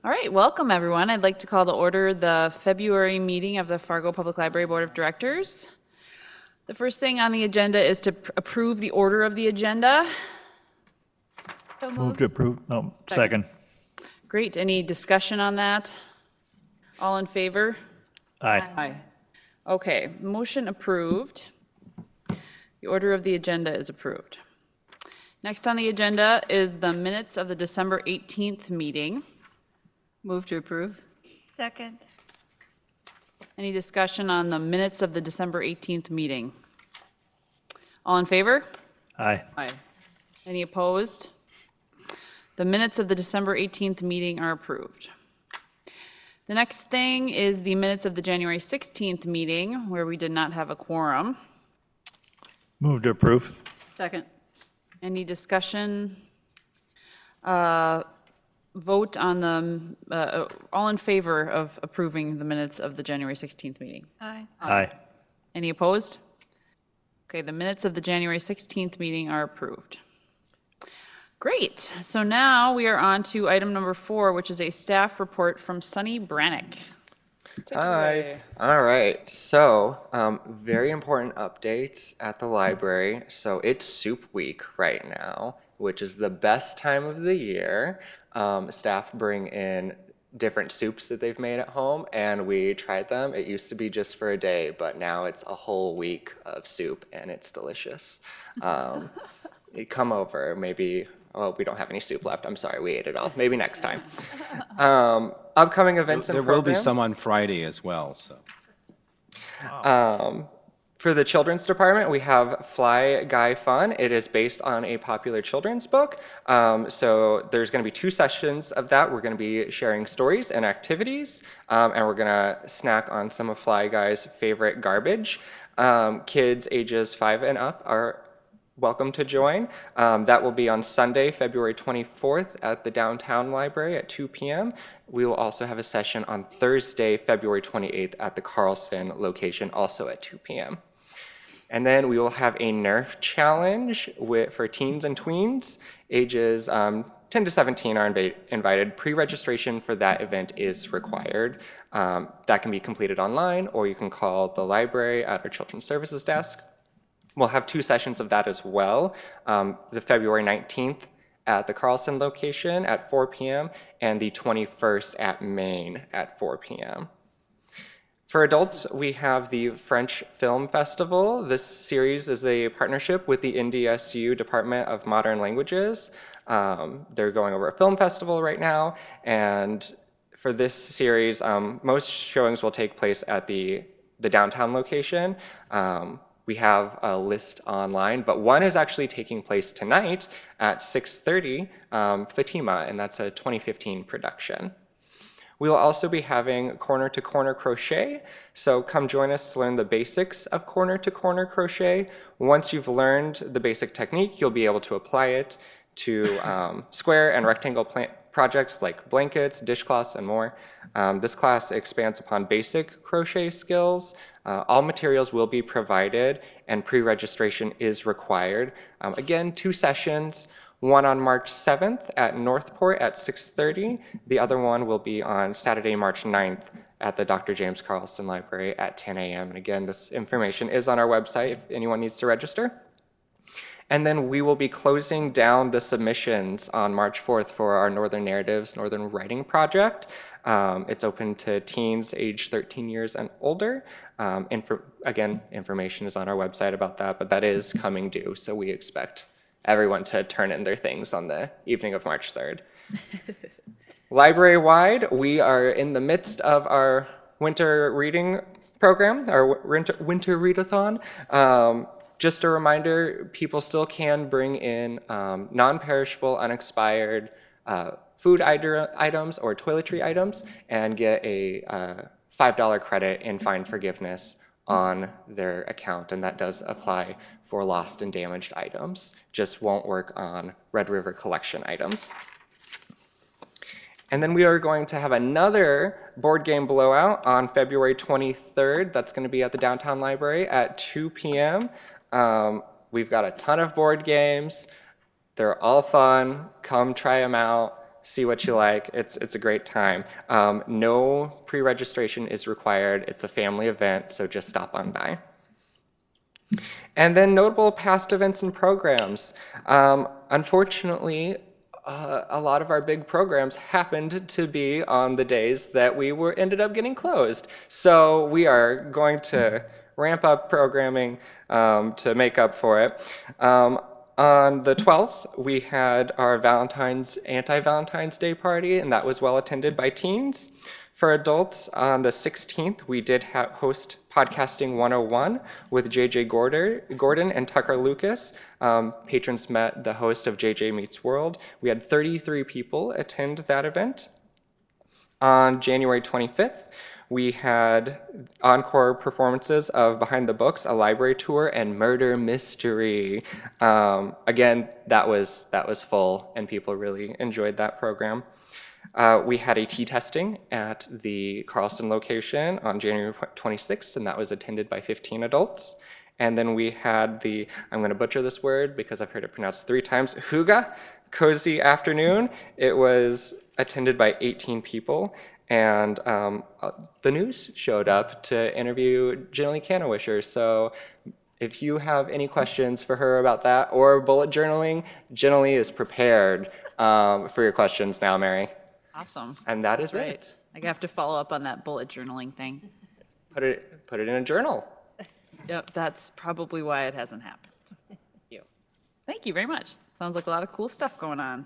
All right, welcome everyone. I'd like to call to order the February meeting of the Fargo Public Library Board of Directors. The first thing on the agenda is to approve the order of the agenda. Move to approve. No, second. Great. Any discussion on that? All in favor? Aye. Okay, motion approved. The order of the agenda is approved. Next on the agenda is the minutes of the December 18th meeting. Move to approve. Second. Any discussion on the minutes of the December 18th meeting? All in favor? Aye. Aye. Any opposed? The minutes of the December 18th meeting are approved. The next thing is the minutes of the January 16th meeting, where we did not have a quorum. Move to approve. Second. Any discussion? Vote on the, all in favor of approving the minutes of the January 16th meeting? Aye. Aye. Any opposed? Okay, the minutes of the January 16th meeting are approved. Great. So now we are on to item number 4, which is a staff report from Sunny Brannick. Take it away. Hi. All right. So, very important updates at the library. So it's soup week right now, which is the best time of the year. Staff bring in different soups that they've made at home, and we tried them. It used to be just for a day, but now it's a whole week of soup, and it's delicious. You come over, maybe. Oh, we don't have any soup left. I'm sorry, we ate it all. Maybe next time. Upcoming events and There will be programs. some on Friday as well, so. For the children's department, we have Fly Guy Fun. It is based on a popular children's book. So there's going to be 2 sessions of that. We're going to be sharing stories and activities, and we're going to snack on some of Fly Guy's favorite garbage. Kids ages 5 and up are welcome to join. That will be on Sunday, February 24th at the downtown library at 2 p.m. We will also have a session on Thursday, February 28th at the Carlson location, also at 2 p.m. And then we will have a Nerf challenge for teens and tweens. Ages 10 to 17 are invited. Pre-registration for that event is required. That can be completed online, or you can call the library at our Children's Services desk. We'll have 2 sessions of that as well. The February 19th at the Carlson location at 4 p.m. and the 21st at Maine at 4 p.m. For adults, we have the French Film Festival. This series is a partnership with the NDSU Department of Modern Languages. They're going over a film festival right now, and for this series, most showings will take place at the downtown location. We have a list online, but one is actually taking place tonight at 6:30, Fatima, and that's a 2015 production. We will also be having corner-to-corner crochet, so come join us to learn the basics of corner-to-corner crochet. Once you've learned the basic technique, you'll be able to apply it to square and rectangle projects like blankets, dishcloths, and more. This class expands upon basic crochet skills. All materials will be provided, and pre-registration is required. Again, 2 sessions. One on March 7th at Northport at 6:30. The other one will be on Saturday, March 9th at the Dr. James Carlson Library at 10 a.m. And again, this information is on our website if anyone needs to register. And then we will be closing down the submissions on March 4th for our Northern Narratives, Northern Writing Project. It's open to teens age 13 years and older. Again, information is on our website about that, but that is coming due, so we expect everyone to turn in their things on the evening of March 3rd. Library-wide, we are in the midst of our winter reading program, our winter readathon. Just a reminder, people still can bring in non-perishable, unexpired food items or toiletry items and get a $5 credit in fine forgiveness on their account, and that does apply for lost and damaged items. Just won't work on Red River collection items. And then we are going to have another board game blowout on February 23rd. That's going to be at the downtown library at 2 p.m. We've got a ton of board games. They're all fun. Come try them out. see what you like. It's a great time. No pre-registration is required. It's a family event, so just stop on by. And then notable past events and programs. Unfortunately, a lot of our big programs happened to be on the days that we ended up getting closed. So we are going to ramp up programming to make up for it. On the 12th, we had our anti-Valentine's Day party, and that was well attended by teens. For adults, on the 16th, we did host Podcasting 101 with JJ Gordon and Tucker Lucas. Patrons met the host of JJ Meets World. We had 33 people attend that event. On January 25th, we had encore performances of Behind the Books, a library tour, and Murder Mystery. Again, that was full, and people really enjoyed that program. We had a tea testing at the Carlson location on January 26th, and that was attended by 15 adults. And then we had I'm going to butcher this word because I've heard it pronounced 3 times, Hygge, Cozy Afternoon. It was attended by 18 people, and the news showed up to interview Jenny Canowisher. So if you have any questions for her about that or bullet journaling, Jenny is prepared for your questions now, Mary. Awesome. And that is Right. it. I have to follow up on that bullet journaling thing. Put it in a journal. Yep, that's probably why it hasn't happened. Thank you very much. Sounds like a lot of cool stuff going on.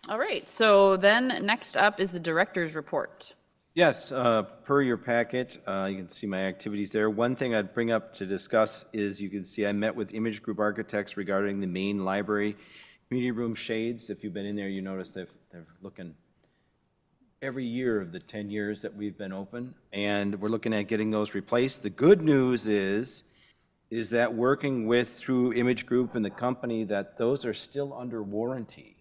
All right, so then next up is the director's report. Yes, per your packet, you can see my activities there. One thing I'd bring up to discuss is you can see I met with Image Group Architects regarding the main library community room shades. If you've been in there, you notice they're looking every year of the 10 years that we've been open, and we're looking at getting those replaced. The good news is that working through Image Group and the company, that those are still under warranty.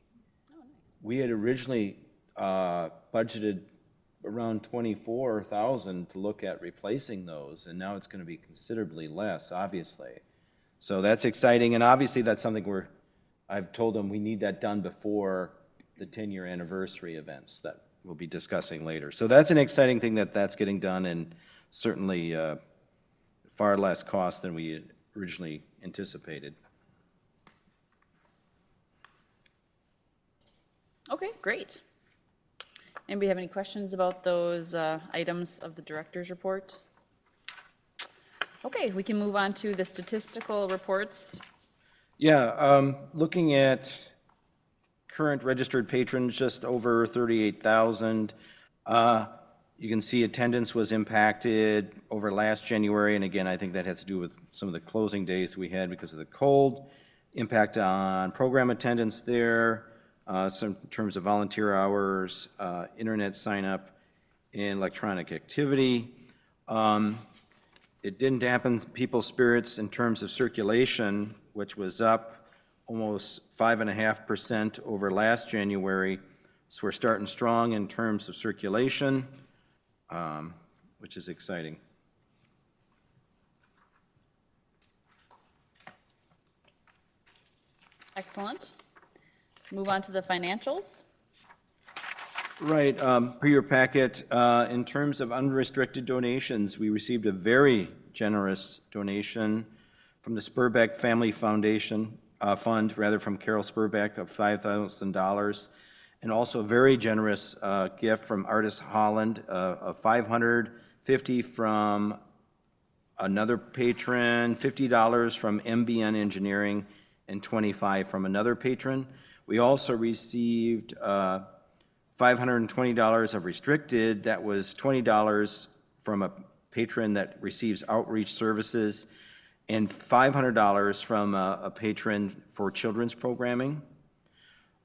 We had originally budgeted around $24,000 to look at replacing those, and now it's going to be considerably less, obviously. So that's exciting, and obviously that's something I've told them we need that done before the 10-year anniversary events that we'll be discussing later. So that's an exciting thing that's getting done, and certainly far less cost than we had originally anticipated. Okay, great. Anybody have any questions about those items of the director's report? Okay, we can move on to the statistical reports. Yeah, looking at current registered patrons, just over 38,000. You can see attendance was impacted over last January, and again, I think that has to do with some of the closing days we had because of the cold. Impact on program attendance there, some in terms of volunteer hours, internet sign up, and electronic activity. It didn't dampen people's spirits in terms of circulation, which was up almost 5.5% over last January. So we're starting strong in terms of circulation, which is exciting. Excellent. Move on to the financials. Right, per your packet, in terms of unrestricted donations, we received a very generous donation from the Spurbeck Family Foundation Fund, from Carol Spurbeck of $5,000, and also a very generous gift from Artist Holland of $550 from another patron, $50 from MBN Engineering, and $25 from another patron. We also received $520 of restricted. That was $20 from a patron that receives outreach services, and $500 from a patron for children's programming.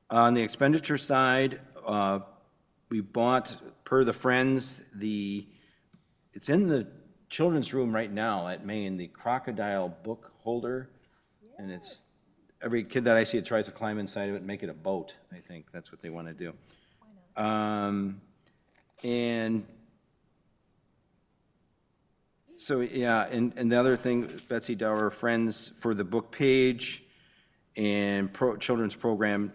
On the expenditure side, we bought, per the Friends, it's in the children's room right now at Maine, the crocodile book holder, and it's every kid that I see tries to climb inside of it and make it a boat. I think that's what they want to do. And so, yeah, and the other thing, Betsy Dower, Friends for the book page and children's program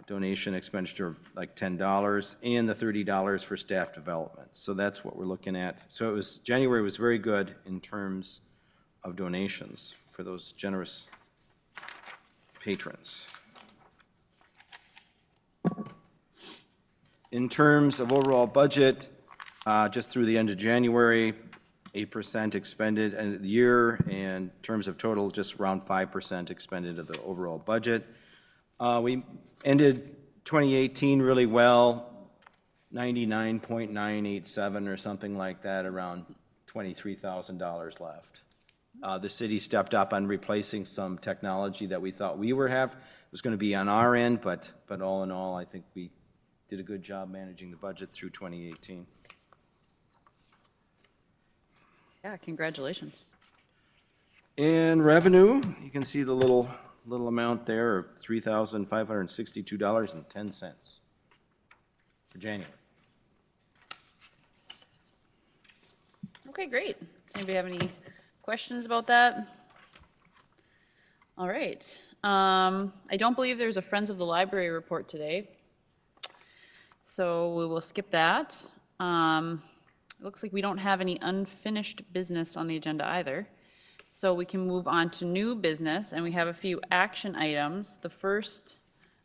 donation expenditure of like $10, and the $30 for staff development. So that's what we're looking at. So January was very good in terms of donations for those generous patrons. In terms of overall budget, just through the end of January, 8% expended end of the year, and in terms of total, just around 5% expended of the overall budget. We ended 2018 really well, 99.987 or something like that, around $23,000 left. The city stepped up on replacing some technology that we thought was going to be on our end, but all in all, I think we did a good job managing the budget through 2018. Yeah, congratulations. In revenue, you can see the little amount there of $3,562.10 for January. Okay, great. Does anybody have any questions about that? All right. I don't believe there's a Friends of the Library report today, so we will skip that. It looks like we don't have any unfinished business on the agenda either. So we can move on to new business, and we have a few action items. The first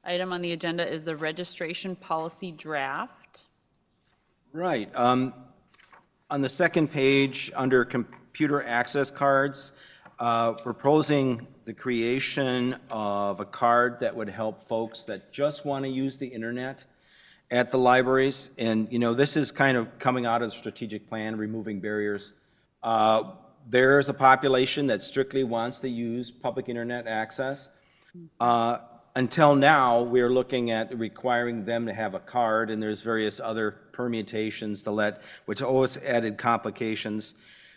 item on the agenda is the registration policy draft. Right. On the second page, under computer access cards, proposing the creation of a card that would help folks that just want to use the internet at the libraries. And, you know, this is kind of coming out of the strategic plan, removing barriers. There's a population that strictly wants to use public internet access. Until now, we're looking at requiring them to have a card, and there's various other permutations which always added complications.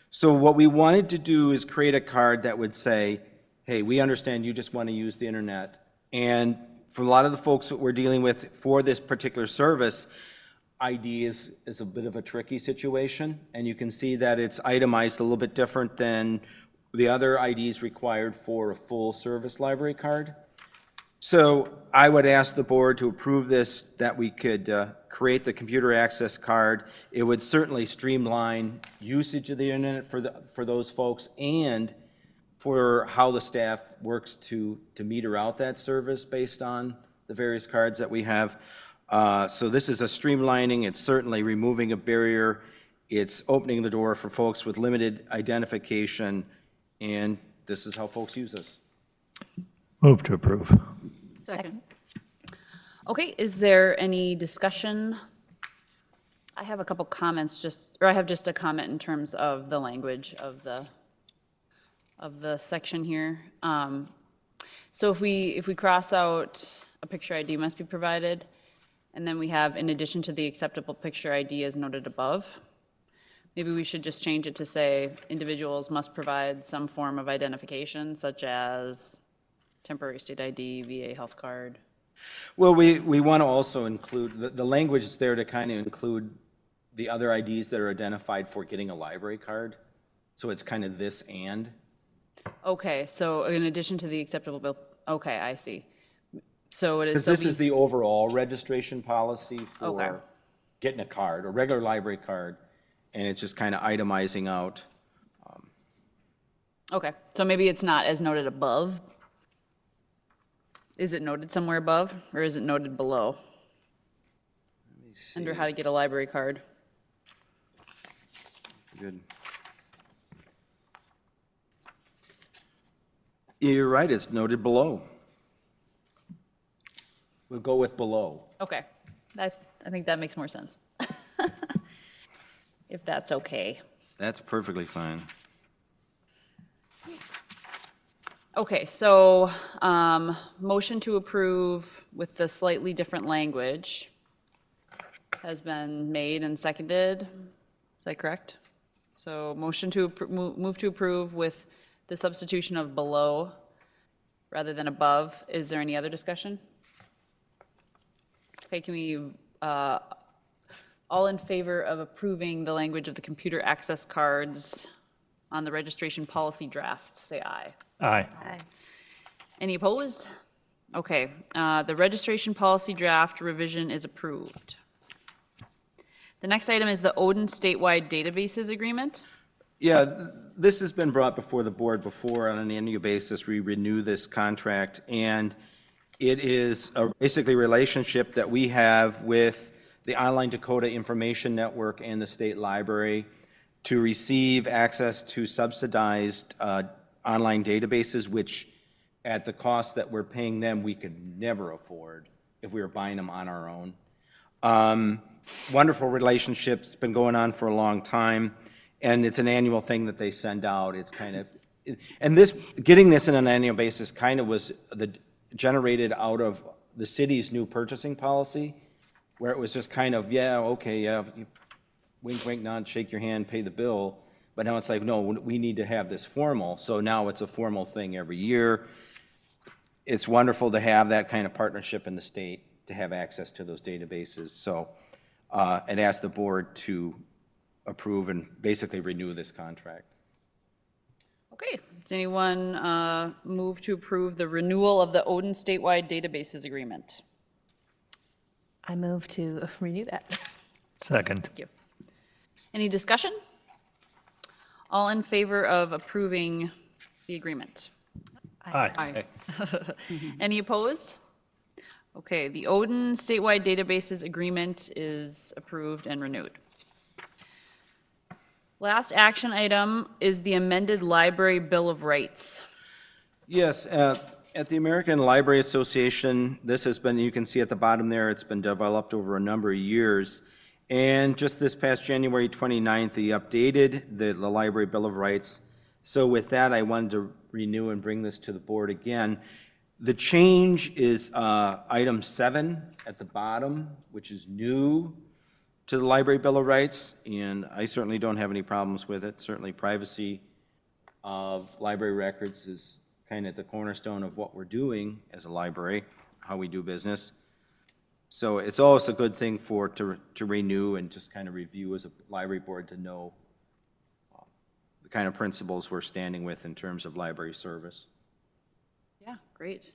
So what we wanted to do is create a card that would say, hey, we understand you just want to use the internet. And for a lot of the folks that we're dealing with for this particular service, ID is a bit of a tricky situation, and you can see that it's itemized a little bit different than the other IDs required for a full service library card. So I would ask the board to approve this, that we could create the computer access card. It would certainly streamline usage of the internet for those folks, and for how the staff works to meter out that service based on the various cards that we have. So this is a streamlining. It's certainly removing a barrier. It's opening the door for folks with limited identification, and this is how folks use this. Move to approve. Second. Okay, is there any discussion? I have a couple comments I have just a comment in terms of the language of the section here. So if we cross out a picture ID must be provided, and then we have in addition to the acceptable picture ID as noted above, maybe we should just change it to say individuals must provide some form of identification such as temporary state ID, VA health card. Well, we want to also include, the language is there to kind of include the other IDs that are identified for getting a library card. So it's kind of this and. Okay, so in addition to the acceptable bill, okay, I see. So it is. Because this is the overall registration policy Okay. for getting a card, a regular library card, and it's just kind of itemizing out. Okay, so maybe it's not as noted above. Is it noted somewhere above, or is it noted below? Let me see. Under how to get a library card? Good. You're right, it's noted below. We'll go with below. Okay, I think that makes more sense. If that's okay. That's perfectly fine. Okay, so motion to approve with the slightly different language has been made and seconded. Is that correct? So motion to move to approve with the substitution of below rather than above. Is there any other discussion? Okay, can we, all in favor of approving the language of the computer access cards on the registration policy draft, say aye. Aye. Aye. Any opposed? Okay, the registration policy draft revision is approved. The next item is the Odin Statewide Databases Agreement. Yeah, this has been brought before the board before on an annual basis. We renew this contract, and it is basically a relationship that we have with the Online Dakota Information Network and the state library to receive access to subsidized online databases, which at the cost that we're paying them, we could never afford if we were buying them on our own. Wonderful relationship. It's been going on for a long time, and it's an annual thing that they send out. It's kind of, and getting this in an annual basis kind of was generated out of the city's new purchasing policy, where it was just kind of, yeah, okay, yeah, wink, wink, nod, shake your hand, pay the bill. But now it's like, no, we need to have this formal. So now it's a formal thing every year. It's wonderful to have that kind of partnership in the state, to have access to those databases. So I'd ask the board to approve and basically renew this contract. Okay, does anyone move to approve the renewal of the Odin Statewide Databases Agreement? I move to renew that. Second. Thank you. Any discussion? All in favor of approving the agreement? Aye. Any opposed? Okay, the Odin Statewide Databases Agreement is approved and renewed. Last action item is the amended Library Bill of Rights. Yes, at the American Library Association, this has been, you can see at the bottom there, it's been developed over a number of years. And just this past January 29th, they updated the Library Bill of Rights. So with that, I wanted to renew and bring this to the board again. The change is item 7 at the bottom, which is new to the Library Bill of Rights, and I certainly don't have any problems with it. Certainly privacy of library records is kind of at the cornerstone of what we're doing as a library, how we do business. So it's always a good thing to renew and just kind of review as a library board to know the kind of principles we're standing with in terms of library service. Yeah, great.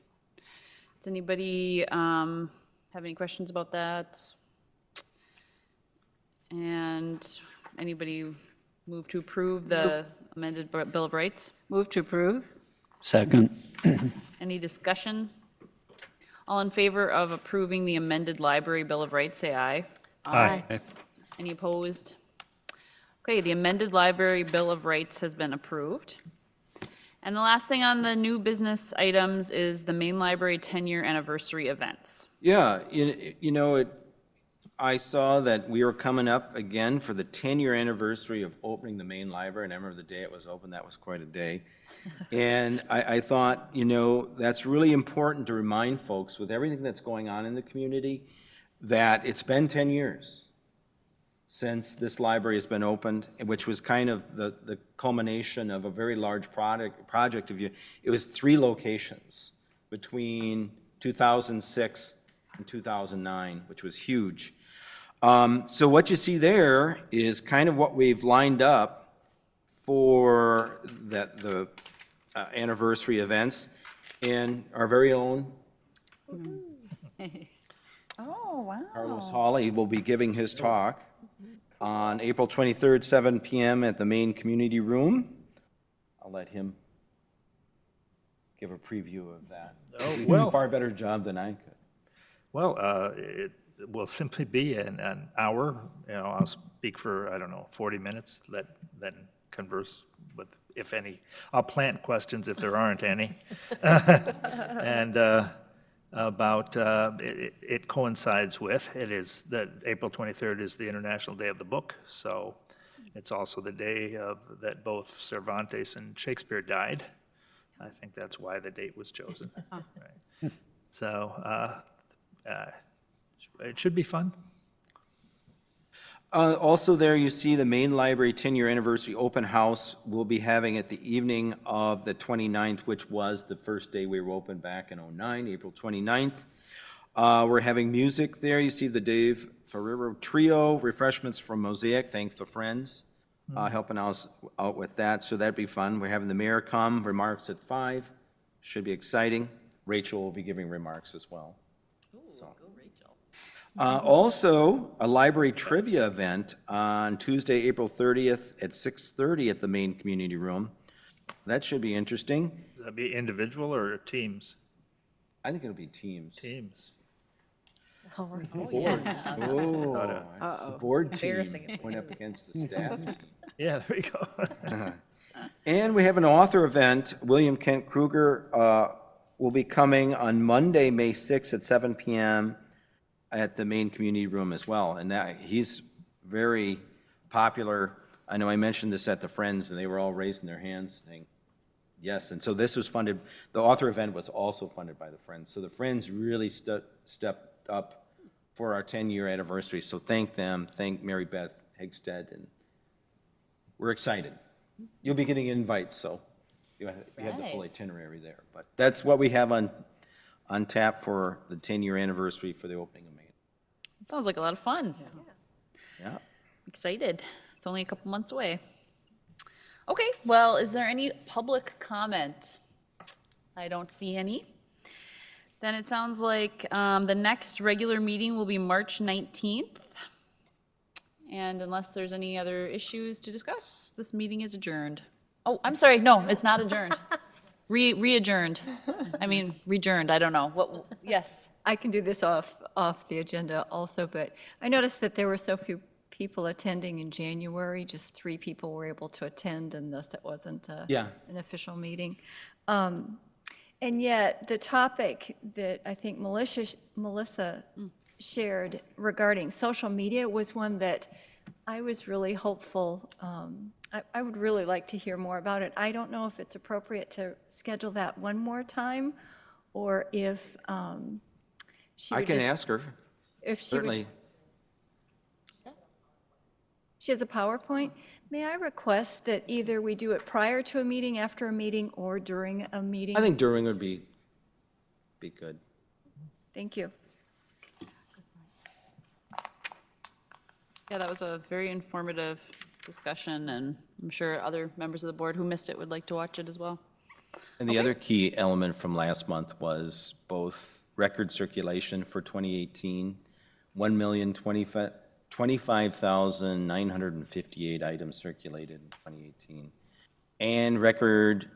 Does anybody have any questions about that? And anybody move to approve the amended Bill of Rights? Move to approve. Second. Any discussion? All in favor of approving the amended Library Bill of Rights, say aye. Aye. Any opposed? Okay, the amended Library Bill of Rights has been approved. And the last thing on the new business items is the main library 10-year anniversary events. Yeah, I saw that we were coming up again for the 10-year anniversary of opening the main library, and I remember the day it was open. That was quite a day. And I thought, that's really important to remind folks with everything that's going on in the community that it's been 10 years since this library has been opened, which was kind of the culmination of a very large project. It was 3 locations between 2006 and 2009, which was huge. So what you see there is kind of what we've lined up for the anniversary events, and our very own Oh, wow. Carlos Hawley will be giving his talk on April 23rd, 7 p.m. at the main community room. I'll let him give a preview of that. Oh, He did well. a far better job than I could. Well, it will simply be an hour. I'll speak for, 40 minutes, then converse with, if any. I'll plant questions if there aren't any. And about, it coincides with, it is that April 23rd is the International Day of the Book, so it's also the day that both Cervantes and Shakespeare died. I think that's why the date was chosen. Right. So it should be fun. Also there you see the main library 10-year anniversary open house. We'll be having it the evening of the 29th, which was the first day we were open back in 2009, April 29th. We're having music there. You see the Dave Ferrero Trio, refreshments from Mosaic, thanks to friends, helping us out with that. So that'd be fun. We're having the mayor come, remarks at 5. Should be exciting. Rachel will be giving remarks as well. Also, a library trivia event on Tuesday, April 30th at 6:30 at the main community room. That should be interesting. Does that be individual or teams? I think it'll be teams. Teams. Oh, the board team went up against the staff team. Yeah, there we go. And we have an author event. William Kent Kruger will be coming on Monday, May 6th at 7 p.m. at the main community room as well. And he's very popular. I know I mentioned this at the Friends, and they were all raising their hands saying, yes. And so this was funded, the author event was also funded by the Friends. So the Friends really stepped up for our 10-year anniversary. So thank them, thank Mary Beth Hegstead, and we're excited. You'll be getting invites, so you have the full itinerary there. But that's what we have on tap for the 10-year anniversary for the opening of Maine. It sounds like a lot of fun. Yeah. Excited. It's only a couple months away. Okay, well, is there any public comment? I don't see any. Then it sounds like the next regular meeting will be March 19th. And unless there's any other issues to discuss, this meeting is adjourned. Oh, I'm sorry, no, it's not adjourned. Re-adjourned. I mean, re-adjourned, I don't know. What? Yes. I can do this off the agenda also, but I noticed that there were so few people attending in January, just 3 people were able to attend, and thus it wasn't an official meeting. And yet, the topic that I think Melissa shared regarding social media was one that I was really hopeful. I would really like to hear more about it. I don't know if it's appropriate to schedule that one more time, or if she would I can ask her, if she certainly. would. She has a PowerPoint. May I request that either we do it prior to a meeting, after a meeting, or during a meeting? I think during would be good. Thank you. Yeah, that was a very informative discussion, and I'm sure other members of the board who missed it would like to watch it as well. And the other key element from last month was both record circulation for 2018, 1,025,958 items circulated in 2018, and record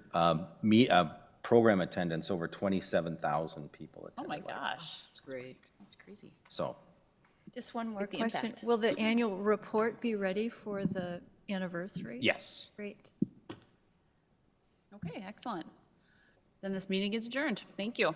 program attendance, over 27,000 people attended. Oh my gosh, that's great. That's crazy. So, Just one more Quite the question. impact. Will the annual report be ready for the anniversary? yes. Great. Okay, excellent. Then this meeting is adjourned. Thank you.